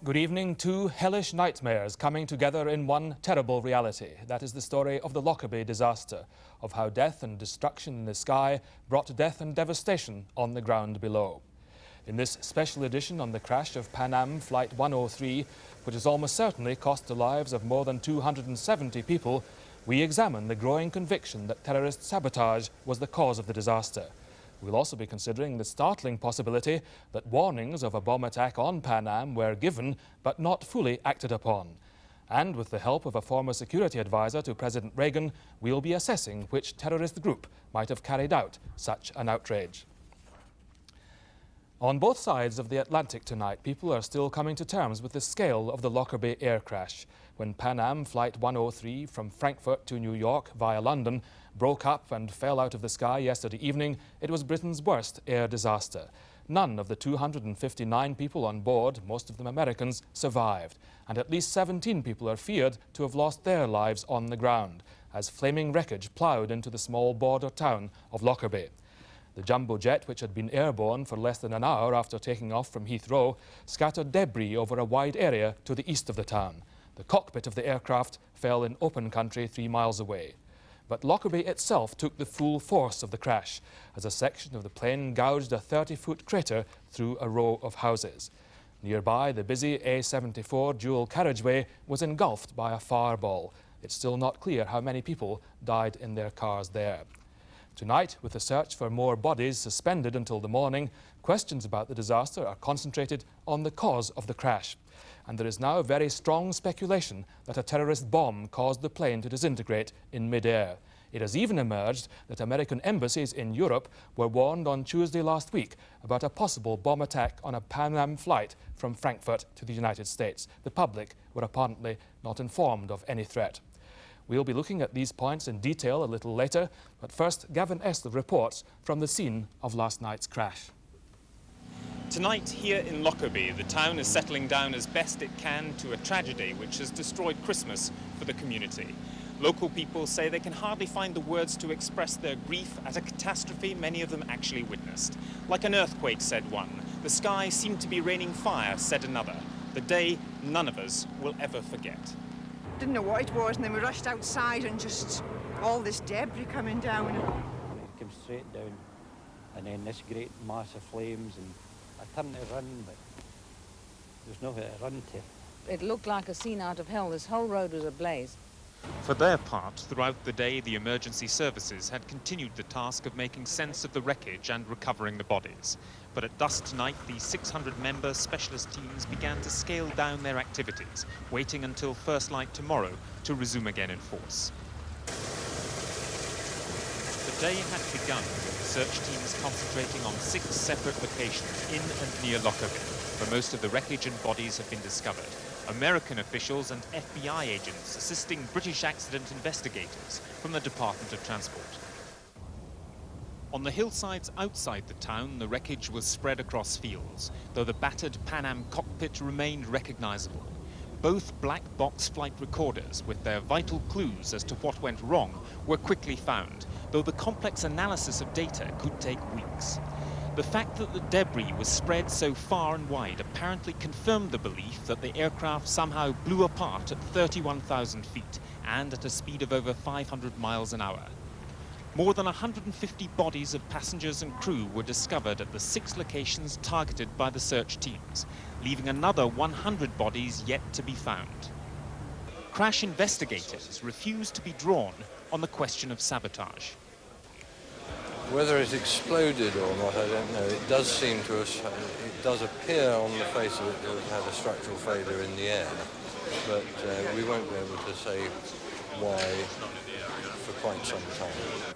Good evening. Two hellish nightmares coming together in one terrible reality. That is the story of the Lockerbie disaster, of how death and destruction in the sky brought death and devastation on the ground below. In this special edition on the crash of Pan Am Flight 103, which has almost certainly cost the lives of more than 270 people, we examine the growing conviction that terrorist sabotage was the cause of the disaster. We'll also be considering the startling possibility that warnings of a bomb attack on Pan Am were given but not fully acted upon. And with the help of a former security advisor to President Reagan, we'll be assessing which terrorist group might have carried out such an outrage. On both sides of the Atlantic tonight, people are still coming to terms with the scale of the Lockerbie air crash. When Pan Am Flight 103 from Frankfurt to New York via London broke up and fell out of the sky yesterday evening, it was Britain's worst air disaster. None of the 259 people on board, most of them Americans, survived, and at least 17 people are feared to have lost their lives on the ground, as flaming wreckage ploughed into the small border town of Lockerbie. The jumbo jet, which had been airborne for less than an hour after taking off from Heathrow, scattered debris over a wide area to the east of the town. The cockpit of the aircraft fell in open country 3 miles away. But Lockerbie itself took the full force of the crash, as a section of the plane gouged a 30-foot crater through a row of houses. Nearby, the busy A74 dual carriageway was engulfed by a fireball. It's still not clear how many people died in their cars there. Tonight, with the search for more bodies suspended until the morning, questions about the disaster are concentrated on the cause of the crash. And there is now very strong speculation that a terrorist bomb caused the plane to disintegrate in mid-air. It has even emerged that American embassies in Europe were warned on Tuesday last week about a possible bomb attack on a Pan Am flight from Frankfurt to the United States. The public were apparently not informed of any threat. We'll be looking at these points in detail a little later, but first, Gavin Esler reports from the scene of last night's crash. Tonight, here in Lockerbie, the town is settling down as best it can to a tragedy which has destroyed Christmas for the community. Local people say they can hardly find the words to express their grief at a catastrophe many of them actually witnessed. Like an earthquake, said one. The sky seemed to be raining fire, said another. The day none of us will ever forget. Didn't know what it was, and then we rushed outside and just all this debris coming down. It came straight down, and then this great mass of flames, and I turned to run, but there's nowhere to run to. It looked like a scene out of hell. This whole road was ablaze. For their part, throughout the day, the emergency services had continued the task of making sense of the wreckage and recovering the bodies. But at dusk tonight, the 600-member specialist teams began to scale down their activities, waiting until first light tomorrow to resume again in force. The day had begun with search teams concentrating on 6 separate locations in and near Lockerbie, where most of the wreckage and bodies have been discovered. American officials and FBI agents assisting British accident investigators from the Department of Transport. On the hillsides outside the town, the wreckage was spread across fields, though the battered Pan Am cockpit remained recognizable. Both black box flight recorders, with their vital clues as to what went wrong, were quickly found, though the complex analysis of data could take weeks. The fact that the debris was spread so far and wide apparently confirmed the belief that the aircraft somehow blew apart at 31,000 feet and at a speed of over 500 miles an hour. More than 150 bodies of passengers and crew were discovered at the 6 locations targeted by the search teams, leaving another 100 bodies yet to be found. Crash investigators refused to be drawn on the question of sabotage. Whether it exploded or not, I don't know. It does seem to us, it does appear on the face of it that it had a structural failure in the air, but we won't be able to say why for quite some time.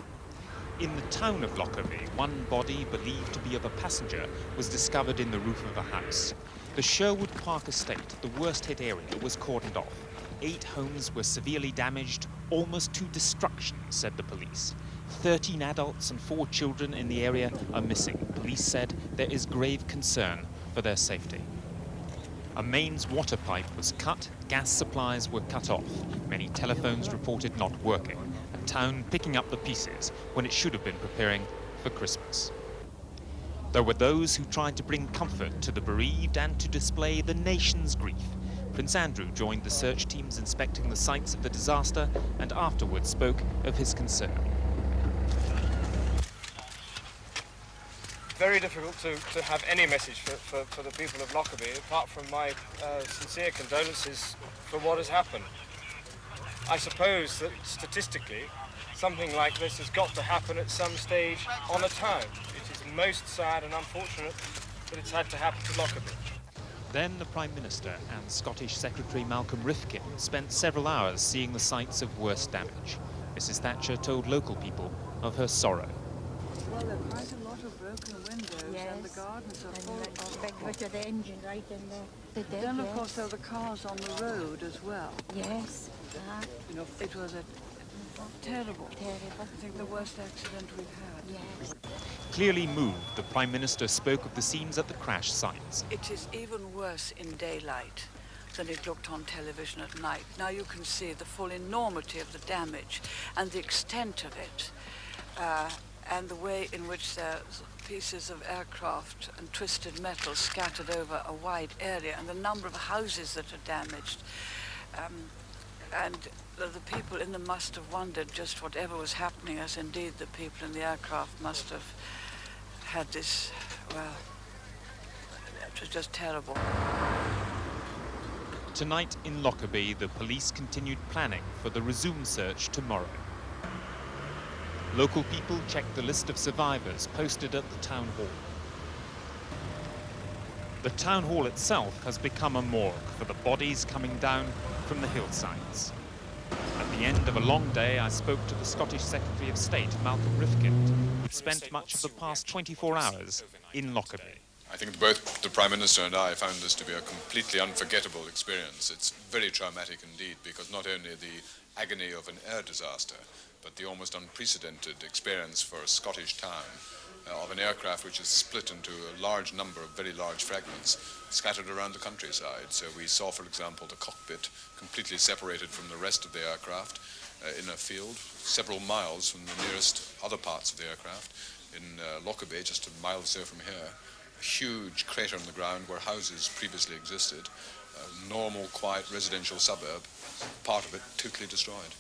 In the town of Lockerbie, one body believed to be of a passenger was discovered in the roof of a house. The Sherwood Park estate, the worst hit area, was cordoned off. 8 homes were severely damaged, almost to destruction, said the police. 13 adults and 4 children in the area are missing. Police said there is grave concern for their safety. A mains water pipe was cut, gas supplies were cut off. Many telephones reported not working. A town picking up the pieces when it should have been preparing for Christmas. There were those who tried to bring comfort to the bereaved and to display the nation's grief. Prince Andrew joined the search teams inspecting the sites of the disaster and afterwards spoke of his concern. Very difficult to have any message for the people of Lockerbie, apart from my sincere condolences for what has happened. I suppose that statistically, something like this has got to happen at some stage on a town. It is most sad and unfortunate that it's had to happen to Lockerbie. Then the Prime Minister and Scottish Secretary Malcolm Rifkin spent several hours seeing the sites of worst damage. Mrs. Thatcher told local people of her sorrow. Well, there are quite a lot of broken windows, yes, and the gardens are full. And big bit of the engine right in there. They did, Then, of yes. course, there were cars on the road as well. Yes. You know, it was a terrible. Terrible. I think the worst accident we've had. Yes. Clearly moved, the Prime Minister spoke of the scenes at the crash sites. It is even worse in daylight than it looked on television at night. Now you can see the full enormity of the damage and the extent of it, and the way in which there's pieces of aircraft and twisted metal scattered over a wide area, and the number of houses that are damaged. And the people in them must have wondered just whatever was happening, as indeed the people in the aircraft must have had this, well, it was just terrible. Tonight in Lockerbie, the police continued planning for the resumed search tomorrow. Local people checked the list of survivors posted at the town hall. The town hall itself has become a morgue for the bodies coming down from the hillsides. At the end of a long day, I spoke to the Scottish Secretary of State, Malcolm Rifkin, who spent much of the past 24 hours in Lockerbie. I think both the Prime Minister and I found this to be a completely unforgettable experience. It's very traumatic indeed, because not only the agony of an air disaster, but the almost unprecedented experience for a Scottish town of an aircraft which is split into a large number of very large fragments scattered around the countryside. So we saw, for example, the cockpit completely separated from the rest of the aircraft in a field several miles from the nearest other parts of the aircraft. In Lockerbie, just a mile or so from here, a huge crater on the ground where houses previously existed, a normal, quiet residential suburb, part of it totally destroyed.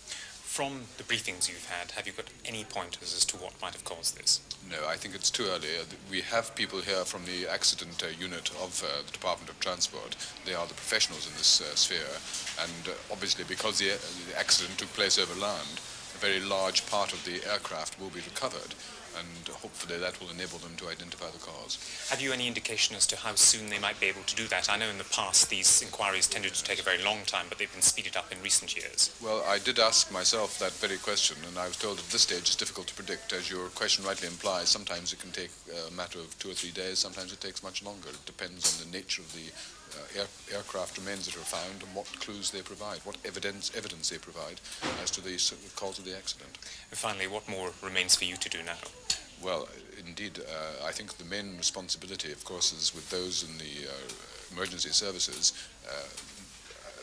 From the briefings you've had, have you got any pointers as to what might have caused this? No, I think it's too early. We have people here from the accident unit of the Department of Transport. They are the professionals in this sphere, and obviously because the accident took place over land, a very large part of the aircraft will be recovered, and hopefully that will enable them to identify the cause. Have you any indication as to how soon they might be able to do that? I know in the past these inquiries tended to take a very long time, but they've been speeded up in recent years. Well, I did ask myself that very question, and I was told at this stage it's difficult to predict. As your question rightly implies, sometimes it can take a matter of 2 or 3 days, sometimes it takes much longer. It depends on the nature of the aircraft remains that are found and what clues they provide, what evidence they provide as to the cause of the accident. And finally, what more remains for you to do now? Well, indeed, I think the main responsibility, of course, is with those in the emergency services.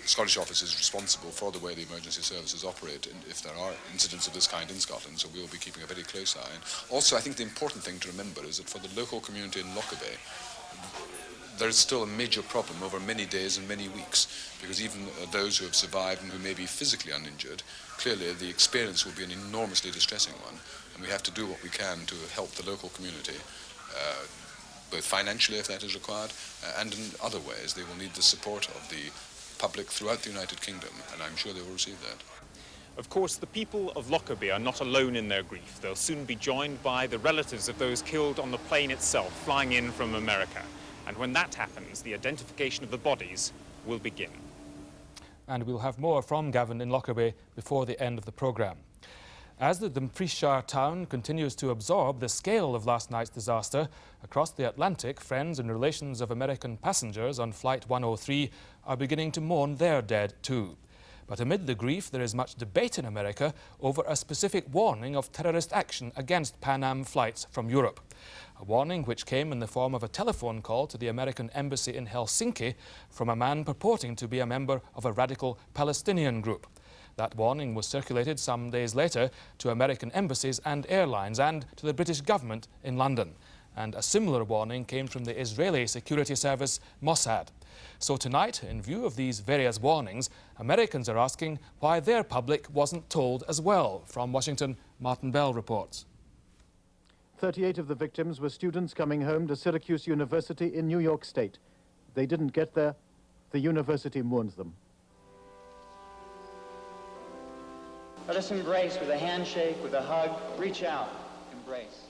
The Scottish Office is responsible for the way the emergency services operate if there are incidents of this kind in Scotland, so we will be keeping a very close eye. And also, I think the important thing to remember is that for the local community in Lockerbie, there is still a major problem over many days and many weeks, because even those who have survived and who may be physically uninjured, clearly the experience will be an enormously distressing one, and we have to do what we can to help the local community, both financially if that is required, and in other ways. They will need the support of the public throughout the United Kingdom, and I'm sure they will receive that. Of course, the people of Lockerbie are not alone in their grief. They'll soon be joined by the relatives of those killed on the plane itself, flying in from America. And when that happens, the identification of the bodies will begin. And we'll have more from Gavin in Lockerbie before the end of the programme. As the Dumfriesshire town continues to absorb the scale of last night's disaster, across the Atlantic, friends and relations of American passengers on Flight 103 are beginning to mourn their dead too. But amid the grief, there is much debate in America over a specific warning of terrorist action against Pan Am flights from Europe. A warning which came in the form of a telephone call to the American embassy in Helsinki from a man purporting to be a member of a radical Palestinian group. That warning was circulated some days later to American embassies and airlines and to the British government in London. and a similar warning came from the Israeli security service Mossad. So tonight, in view of these various warnings, Americans are asking why their public wasn't told as well. From Washington, Martin Bell reports. 38 of the victims were students coming home to Syracuse University in New York State. They didn't get there. The university mourns them. Let us embrace with a handshake, with a hug, reach out, embrace.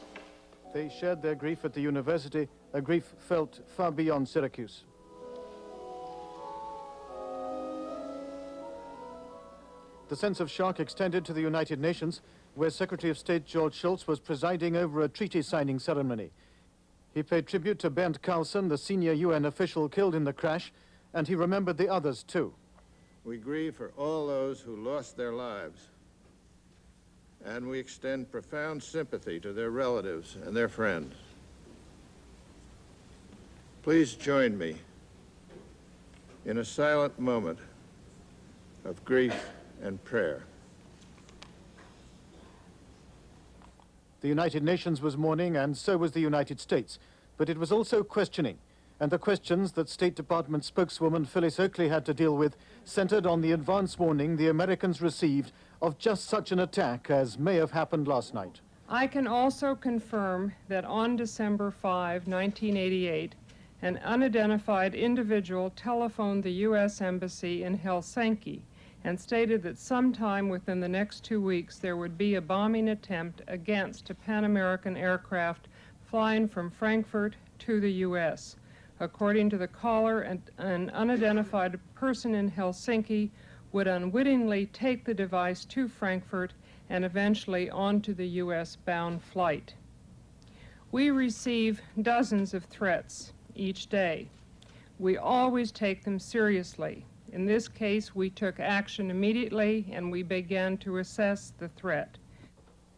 They shared their grief at the university, a grief felt far beyond Syracuse. The sense of shock extended to the United Nations, where Secretary of State George Shultz was presiding over a treaty signing ceremony. He paid tribute to Bernd Carlson, the senior UN official killed in the crash, and he remembered the others too. We grieve for all those who lost their lives, and we extend profound sympathy to their relatives and their friends. Please join me in a silent moment of grief and prayer. The United Nations was mourning, and so was the United States, but it was also questioning. And the questions that State Department spokeswoman Phyllis Oakley had to deal with centered on the advance warning the Americans received of just such an attack as may have happened last night. I can also confirm that on December 5, 1988, an unidentified individual telephoned the U.S. Embassy in Helsinki and stated that sometime within the next 2 weeks there would be a bombing attempt against a Pan American aircraft flying from Frankfurt to the U.S. According to the caller, an unidentified person in Helsinki would unwittingly take the device to Frankfurt and eventually onto the U.S.-bound flight. We receive dozens of threats each day. We always take them seriously. In this case, we took action immediately and we began to assess the threat.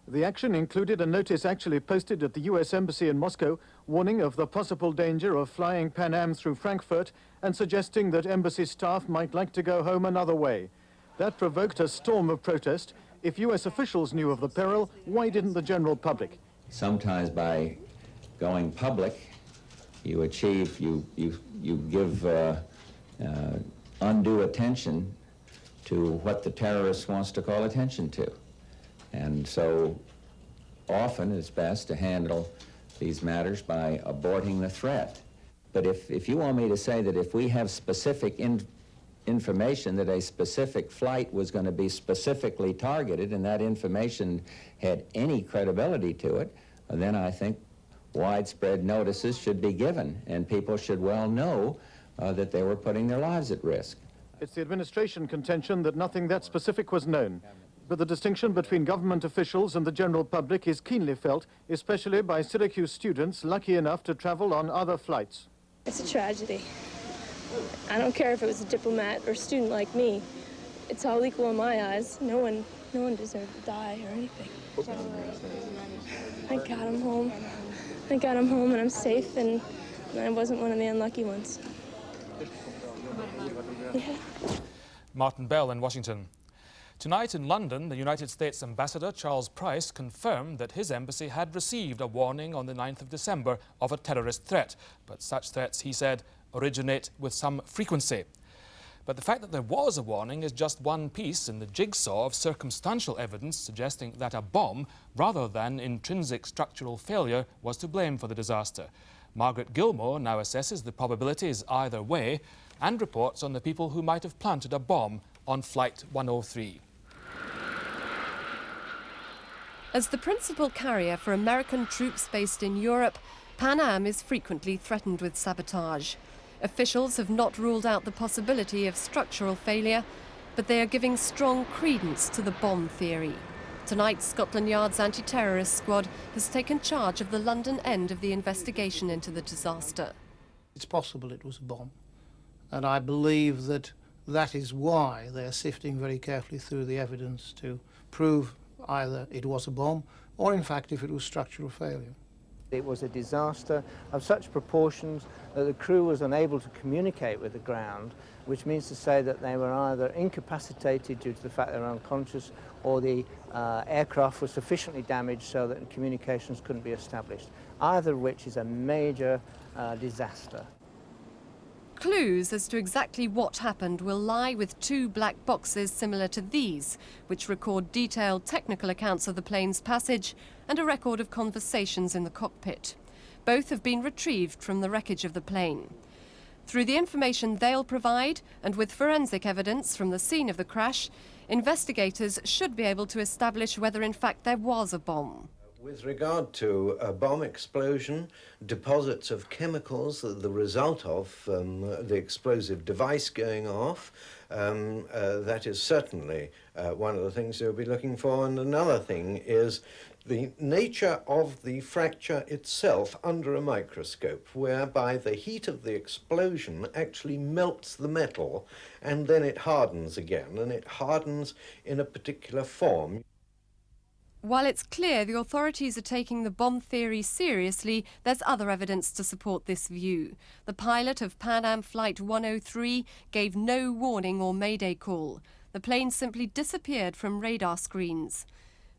The action included a notice actually posted at the U.S. Embassy in Moscow warning of the possible danger of flying Pan Am through Frankfurt and suggesting that embassy staff might like to go home another way. That provoked a storm of protest. If U.S. officials knew of the peril, why didn't the general public? Sometimes by going public, you achieve, you give undue attention to what the terrorist wants to call attention to. And so often it's best to handle these matters by aborting the threat. But if you want me to say that if we have specific information that a specific flight was going to be specifically targeted and that information had any credibility to it, then I think widespread notices should be given and people should well know that they were putting their lives at risk. It's the administration contention that nothing that specific was known. But the distinction between government officials and the general public is keenly felt, especially by Syracuse students lucky enough to travel on other flights. It's a tragedy. I don't care if it was a diplomat or a student like me. It's all equal in my eyes. No one deserved to die or anything. Thank God I'm home. Thank God I'm home and I'm safe and I wasn't one of the unlucky ones. Yeah. Martin Bell in Washington. Tonight in London, the United States Ambassador Charles Price confirmed that his embassy had received a warning on the 9th of December of a terrorist threat. But such threats, he said, originate with some frequency. But the fact that there was a warning is just one piece in the jigsaw of circumstantial evidence suggesting that a bomb, rather than intrinsic structural failure, was to blame for the disaster. Margaret Gilmore now assesses the probabilities either way and reports on the people who might have planted a bomb on Flight 103. As the principal carrier for American troops based in Europe, Pan Am is frequently threatened with sabotage. Officials have not ruled out the possibility of structural failure, but they are giving strong credence to the bomb theory. Tonight, Scotland Yard's anti-terrorist squad has taken charge of the London end of the investigation into the disaster. It's possible it was a bomb, and I believe that that is why they're sifting very carefully through the evidence to prove either it was a bomb or, in fact, if it was structural failure. It was a disaster of such proportions that the crew was unable to communicate with the ground, which means to say that they were either incapacitated due to the fact they were unconscious or the aircraft was sufficiently damaged so that communications couldn't be established. either of which is a major disaster. Clues as to exactly what happened will lie with 2 black boxes similar to these, which record detailed technical accounts of the plane's passage and a record of conversations in the cockpit. Both have been retrieved from the wreckage of the plane. Through the information they'll provide, and with forensic evidence from the scene of the crash, investigators should be able to establish whether in fact there was a bomb. With regard to a bomb explosion, deposits of chemicals, the result of the explosive device going off, that is certainly one of the things they'll be looking for. And another thing is the nature of the fracture itself under a microscope, whereby the heat of the explosion actually melts the metal and then it hardens again, and it hardens in a particular form. While it's clear the authorities are taking the bomb theory seriously, there's other evidence to support this view. The pilot of Pan Am Flight 103 gave no warning or mayday call. The plane simply disappeared from radar screens.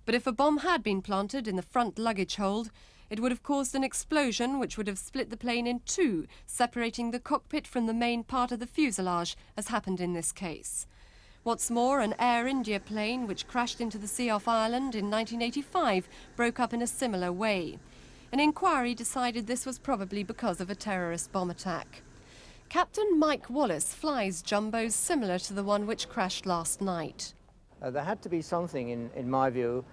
But if a bomb had been planted in the front luggage hold, it would have caused an explosion which would have split the plane in 2, separating the cockpit from the main part of the fuselage, as happened in this case. What's more, an Air India plane which crashed into the sea off Ireland in 1985 broke up in a similar way. An inquiry decided this was probably because of a terrorist bomb attack. Captain Mike Wallace flies jumbos similar to the one which crashed last night. There had to be something, in my view,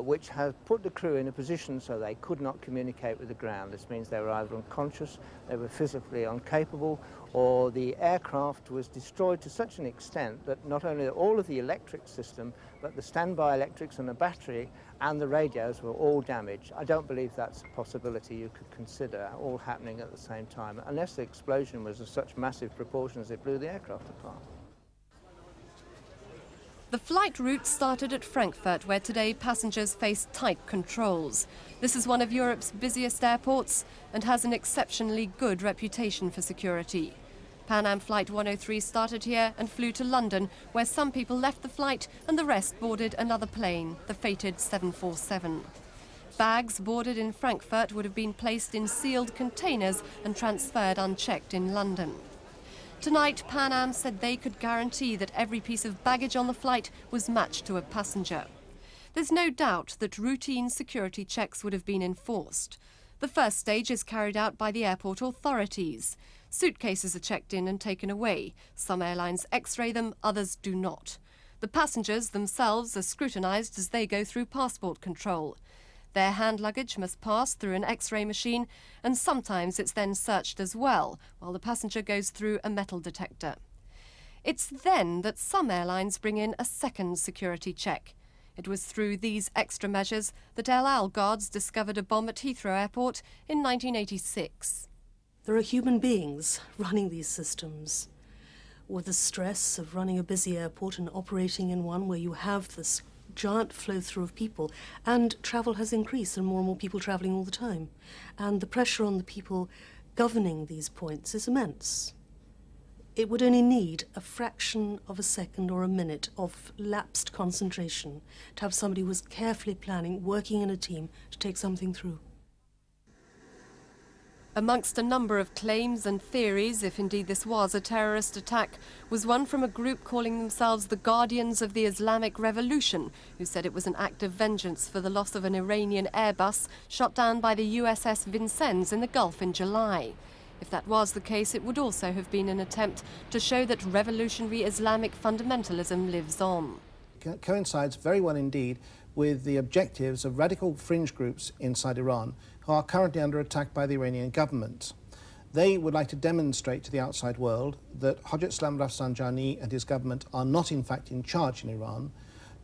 which has put the crew in a position so they could not communicate with the ground. This means they were either unconscious, they were physically incapable, or the aircraft was destroyed to such an extent that not only all of the electric system, but the standby electrics and the battery and the radios were all damaged. I don't believe that's a possibility you could consider, all happening at the same time, unless the explosion was of such massive proportions it blew the aircraft apart. The flight route started at Frankfurt, where today passengers face tight controls. This is one of Europe's busiest airports and has an exceptionally good reputation for security. Pan Am Flight 103 started here and flew to London, where some people left the flight and the rest boarded another plane, the fated 747. Bags boarded in Frankfurt would have been placed in sealed containers and transferred unchecked in London. Tonight, Pan Am said they could guarantee that every piece of baggage on the flight was matched to a passenger. There's no doubt that routine security checks would have been enforced. The first stage is carried out by the airport authorities. Suitcases are checked in and taken away. Some airlines X-ray them, others do not. The passengers themselves are scrutinised as they go through passport control. Their hand luggage must pass through an X-ray machine, and sometimes it's then searched as well, while the passenger goes through a metal detector. It's then that some airlines bring in a second security check. It was through these extra measures that El Al guards discovered a bomb at Heathrow Airport in 1986. There are human beings running these systems. With the stress of running a busy airport and operating in one where you have this giant flow through of people, and travel has increased and more people travelling all the time. And the pressure on the people governing these points is immense. It would only need a fraction of a second or a minute of lapsed concentration to have somebody who was carefully planning, working in a team to take something through. Amongst a number of claims and theories, if indeed this was a terrorist attack, was one from a group calling themselves the Guardians of the Islamic Revolution, who said it was an act of vengeance for the loss of an Iranian Airbus shot down by the USS Vincennes in the Gulf in July. If that was the case, it would also have been an attempt to show that revolutionary Islamic fundamentalism lives on. It coincides very well indeed with the objectives of radical fringe groups inside Iran who are currently under attack by the Iranian government. They would like to demonstrate to the outside world that Hojat Islam Rafsanjani and his government are not in fact in charge in Iran,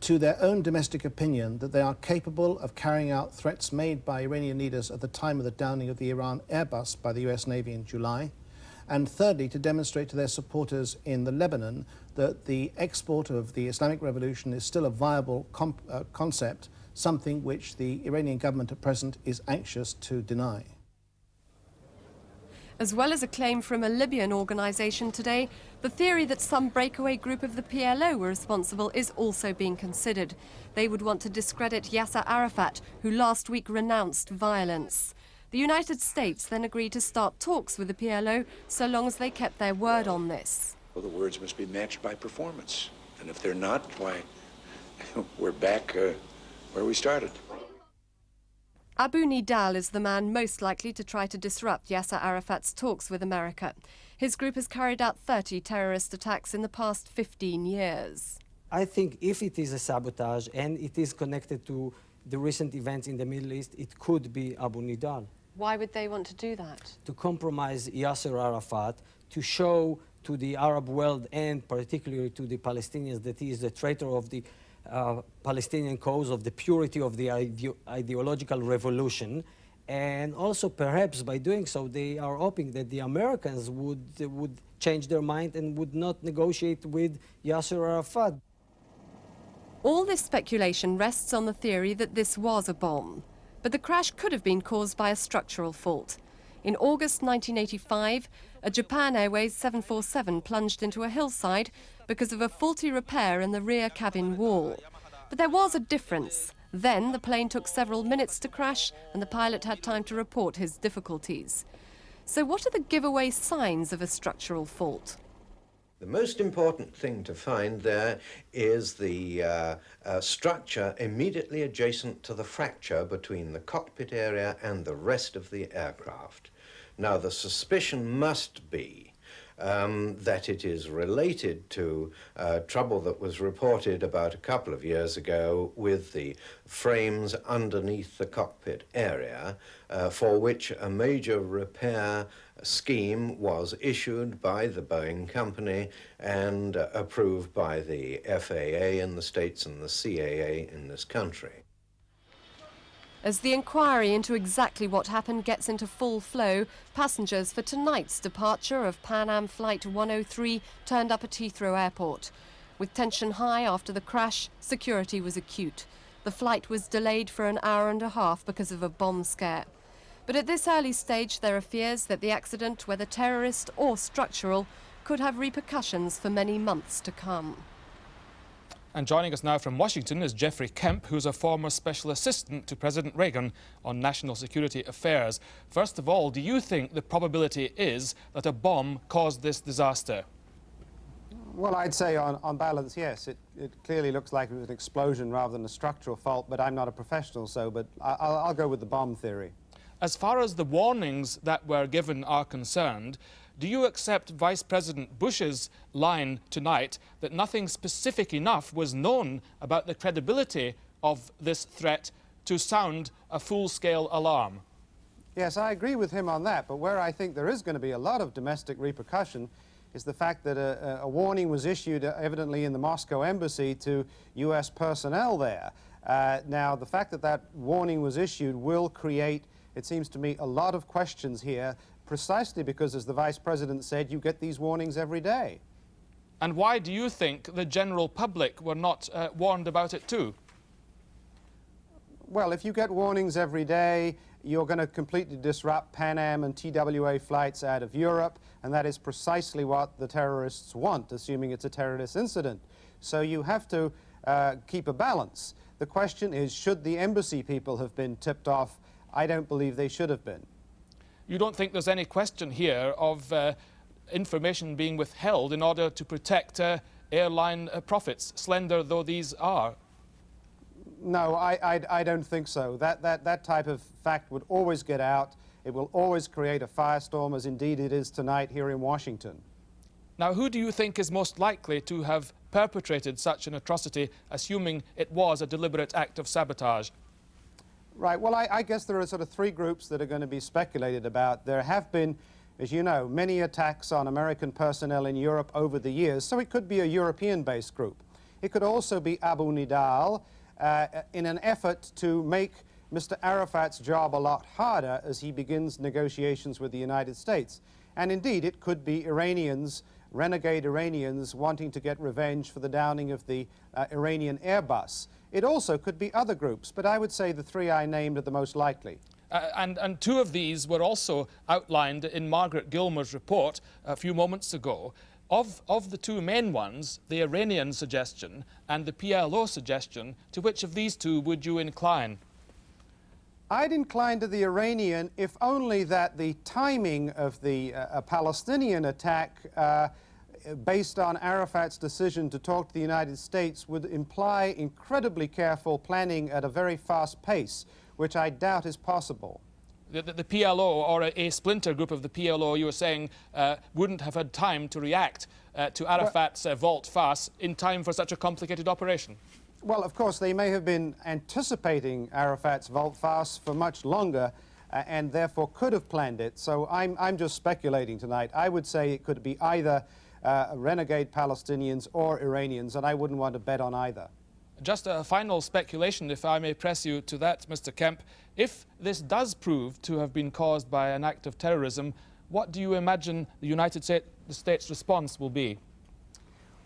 to their own domestic opinion that they are capable of carrying out threats made by Iranian leaders at the time of the downing of the Iran Airbus by the US Navy in July, and thirdly, to demonstrate to their supporters in the Lebanon that the export of the Islamic Revolution is still a viable concept, something which the Iranian government at present is anxious to deny. As well as a claim from a Libyan organisation today, the theory that some breakaway group of the PLO were responsible is also being considered. They would want to discredit Yasser Arafat, who last week renounced violence. The United States then agreed to start talks with the PLO so long as they kept their word on this. Well, the words must be matched by performance. And if they're not, why, we're back where we started. Abu Nidal is the man most likely to try to disrupt Yasser Arafat's talks with America. His group has carried out 30 terrorist attacks in the past 15 years. I think if it is a sabotage and it is connected to the recent events in the Middle East, it could be Abu Nidal. Why would they want to do that? To compromise Yasser Arafat, to show to the Arab world and particularly to the Palestinians that he is the traitor of the Palestinian cause, of the purity of the ideological revolution. And also perhaps by doing so they are hoping that the Americans would change their mind and would not negotiate with Yasser Arafat. All this speculation rests on the theory that this was a bomb. But the crash could have been caused by a structural fault. In August 1985, a Japan Airways 747 plunged into a hillside because of a faulty repair in the rear cabin wall. But there was a difference. Then the plane took several minutes to crash and the pilot had time to report his difficulties. So what are the giveaway signs of a structural fault? The most important thing to find there is the structure immediately adjacent to the fracture between the cockpit area and the rest of the aircraft. Now, the suspicion must be that it is related to trouble that was reported about a couple of years ago with the frames underneath the cockpit area, for which a major repair scheme was issued by the Boeing company and approved by the FAA in the States and the CAA in this country. As the inquiry into exactly what happened gets into full flow, passengers for tonight's departure of Pan Am Flight 103 turned up at Heathrow Airport. With tension high after the crash, security was acute. The flight was delayed for an hour and a half because of a bomb scare. But at this early stage, there are fears that the accident, whether terrorist or structural, could have repercussions for many months to come. And joining us now from Washington is Jeffrey Kemp, who's a former special assistant to President Reagan on national security affairs. First of all, do you think the probability is that a bomb caused this disaster? Well, I'd say on balance, yes. It clearly looks like it was an explosion rather than a structural fault, but I'm not a professional, but I'll go with the bomb theory. As far as the warnings that were given are concerned, do you accept Vice President Bush's line tonight that nothing specific enough was known about the credibility of this threat to sound a full-scale alarm? Yes, I agree with him on that, but where I think there is going to be a lot of domestic repercussion is the fact that a warning was issued evidently in the Moscow embassy to U.S. personnel there. Now, the fact that that warning was issued will create, it seems to me, a lot of questions here, precisely because, as the Vice President said, you get these warnings every day. And why do you think the general public were not warned about it too? Well, if you get warnings every day, you're going to completely disrupt Pan Am and TWA flights out of Europe, and that is precisely what the terrorists want, assuming it's a terrorist incident. So you have to keep a balance. The question is, should the embassy people have been tipped off? I don't believe they should have been. You don't think there's any question here of information being withheld in order to protect airline profits, slender though these are? No, I don't think so. That type of fact would always get out. It will always create a firestorm, as indeed it is tonight here in Washington. Now, who do you think is most likely to have perpetrated such an atrocity, assuming it was a deliberate act of sabotage? Right, well, I guess there are sort of three groups that are going to be speculated about. There have been, as you know, many attacks on American personnel in Europe over the years, so it could be a European-based group. It could also be Abu Nidal, in an effort to make Mr. Arafat's job a lot harder as he begins negotiations with the United States. And indeed, it could be Iranians, renegade Iranians, wanting to get revenge for the downing of the Iranian Airbus. It also could be other groups, but I would say the three I named are the most likely. And two of these were also outlined in Margaret Gilmour's report a few moments ago. Of the two main ones, the Iranian suggestion and the PLO suggestion, to which of these two would you incline? I'd incline to the Iranian, if only that the timing of the Palestinian attack based on Arafat's decision to talk to the United States would imply incredibly careful planning at a very fast pace, which I doubt is possible. The PLO, or a splinter group of the PLO, you were saying, wouldn't have had time to react to Arafat's volte-face in time for such a complicated operation? Well, of course, they may have been anticipating Arafat's volte-face for much longer and therefore could have planned it. So I'm just speculating tonight. I would say it could be either renegade Palestinians or Iranians, and I wouldn't want to bet on either. Just a final speculation, if I may press you to that, Mr. Kemp. If this does prove to have been caused by an act of terrorism, what do you imagine the United States response will be?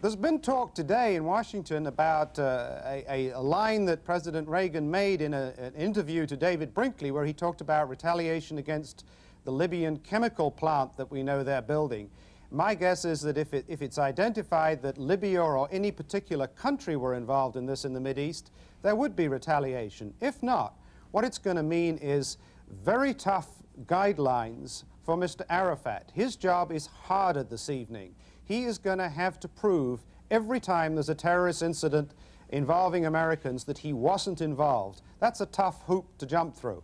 There's been talk today in Washington about a line that President Reagan made in an interview to David Brinkley, where he talked about retaliation against the Libyan chemical plant that we know they're building. My guess is that if it's identified that Libya or any particular country were involved in this in the Mideast, there would be retaliation. If not, what it's going to mean is very tough guidelines for Mr. Arafat. His job is harder this evening. He is going to have to prove every time there's a terrorist incident involving Americans that he wasn't involved. That's a tough hoop to jump through.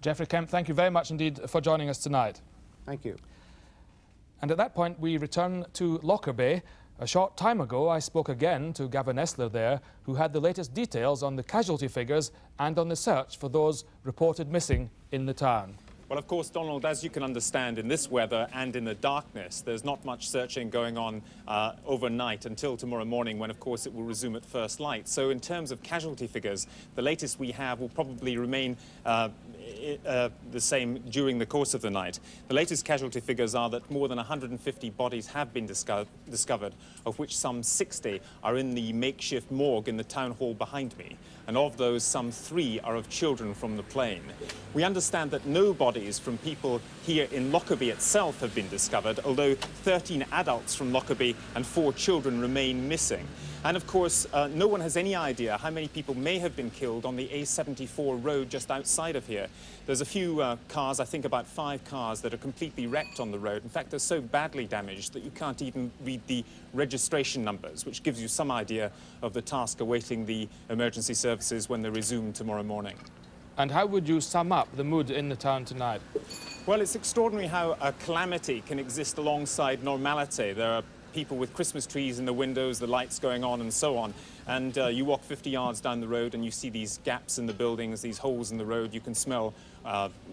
Jeffrey Kemp, thank you very much indeed for joining us tonight. Thank you. And at that point, we return to Lockerbie. A short time ago, I spoke again to Gavin Essler there, who had the latest details on the casualty figures and on the search for those reported missing in the town. Well, of course, Donald, as you can understand, in this weather and in the darkness, there's not much searching going on overnight until tomorrow morning when, of course, it will resume at first light. So in terms of casualty figures, the latest we have will probably remain the same during the course of the night. The latest casualty figures are that more than 150 bodies have been discovered, of which some 60 are in the makeshift morgue in the town hall behind me. And of those, some 3 are of children from the plane. We understand that no bodies from people here in Lockerbie itself have been discovered, although 13 adults from Lockerbie and 4 children remain missing. And of course, no one has any idea how many people may have been killed on the A74 road just outside of here. There's a few cars, I think about 5 cars, that are completely wrecked on the road. In fact, they're so badly damaged that you can't even read the registration numbers, which gives you some idea of the task awaiting the emergency services when they resume tomorrow morning. And how would you sum up the mood in the town tonight? Well, it's extraordinary how a calamity can exist alongside normality. There are people with Christmas trees in the windows, the lights going on and so on. And you walk 50 yards down the road and you see these gaps in the buildings, these holes in the road. You can smell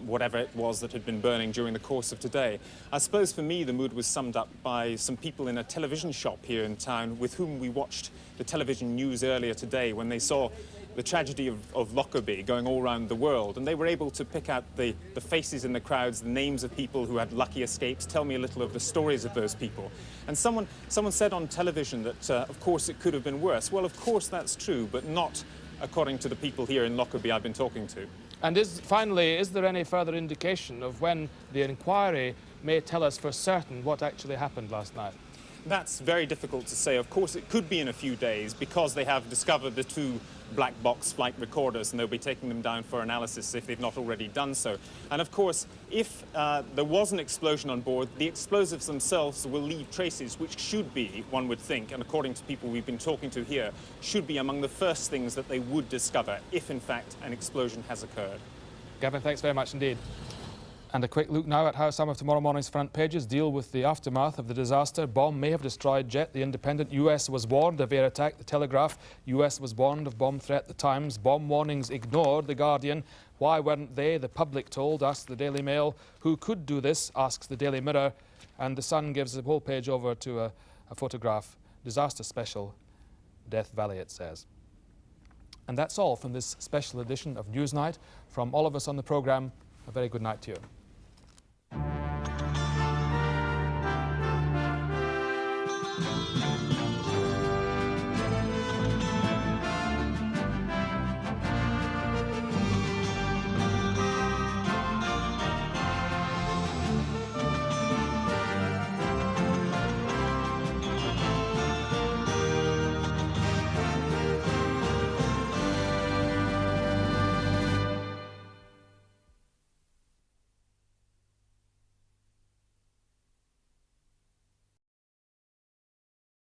whatever it was that had been burning during the course of today. I suppose for me the mood was summed up by some people in a television shop here in town with whom we watched the television news earlier today when they saw the tragedy of Lockerbie going all around the world, and they were able to pick out the faces in the crowds, the names of people who had lucky escapes, tell me a little of the stories of those people. And someone said on television that, of course, it could have been worse. Well, of course, that's true, but not according to the people here in Lockerbie I've been talking to. And finally, is there any further indication of when the inquiry may tell us for certain what actually happened last night? That's very difficult to say. Of course, it could be in a few days because they have discovered the 2 black box flight recorders and they'll be taking them down for analysis if they've not already done so. And of course, if there was an explosion on board, the explosives themselves will leave traces which should be, one would think, and according to people we've been talking to here, should be among the first things that they would discover if in fact an explosion has occurred. Gavin, thanks very much indeed. And a quick look now at how some of tomorrow morning's front pages deal with the aftermath of the disaster. Bomb may have destroyed jet. The Independent. US was warned of air attack. The Telegraph. US was warned of bomb threat. The Times. Bomb warnings ignored. The Guardian. Why weren't they? The public told us. The Daily Mail. Who could do this? Asks the Daily Mirror. And the Sun gives the whole page over to a photograph. Disaster special. Death Valley, it says. And that's all from this special edition of Newsnight. From all of us on the programme, a very good night to you.